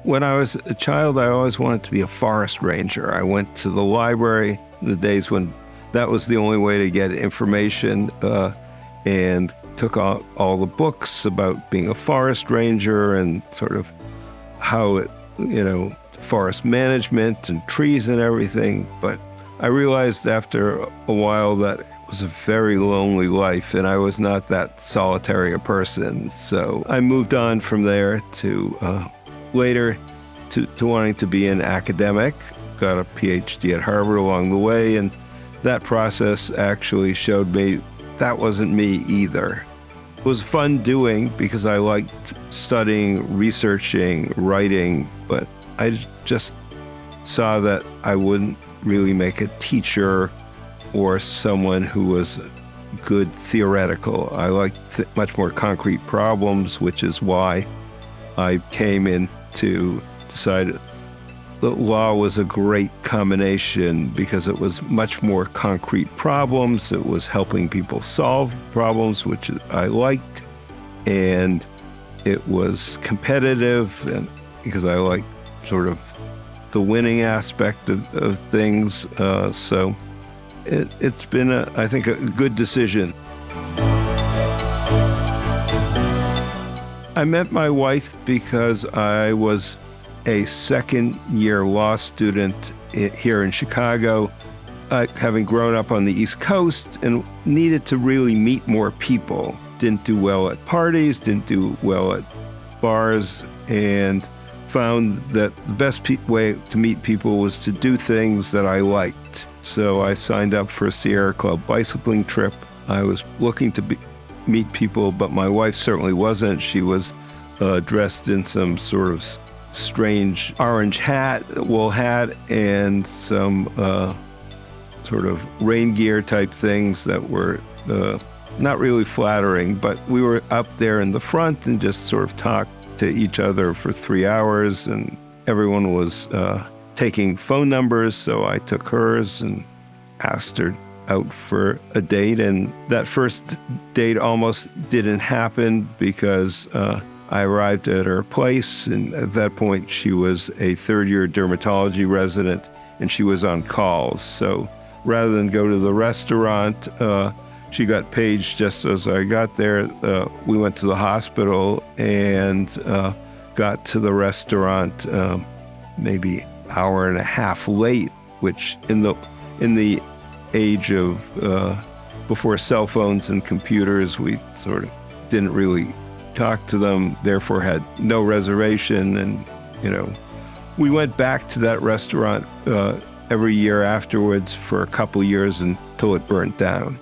When I was a child, I always wanted to be a forest ranger. I went to the library in the days when that was the only way to get information, and took all the books about being a forest ranger and sort of how it, forest management and trees and everything. But I realized after a while that it was a very lonely life, and I was not that solitary a person. So I moved on from there to later to wanting to be an academic. Got a PhD at Harvard along the way, and that process actually showed me that wasn't me either. It was fun doing because I liked studying, researching, writing, but I just saw that I wouldn't really make a teacher or someone who was good theoretical. I liked much more concrete problems, which is why I came in to decide that law was a great combination because it was much more concrete problems. It was helping people solve problems, which I liked, and it was competitive, and because I liked sort of the winning aspect of things. So it's been, I think, a good decision. I met my wife because I was a second-year law student here in Chicago, having grown up on the East Coast, and needed to really meet more people. Didn't do well at parties, didn't do well at bars, and found that the best way to meet people was to do things that I liked. So I signed up for a Sierra Club bicycling trip. I was looking to meet people, but my wife certainly wasn't. She was dressed in some sort of strange orange wool hat, and some sort of rain gear type things that were not really flattering. But we were up there in the front and just sort of talked to each other for 3 hours, and everyone was taking phone numbers, so I took hers and asked her out for a date. And that first date almost didn't happen because I arrived at her place, and at that point she was a third-year dermatology resident, and she was on calls. So rather than go to the restaurant, she got paged just as I got there. We went to the hospital and got to the restaurant maybe an hour and a half late, which in the age of before cell phones and computers, we sort of didn't really talk to them, therefore had no reservation. And we went back to that restaurant every year afterwards for a couple years until it burnt down.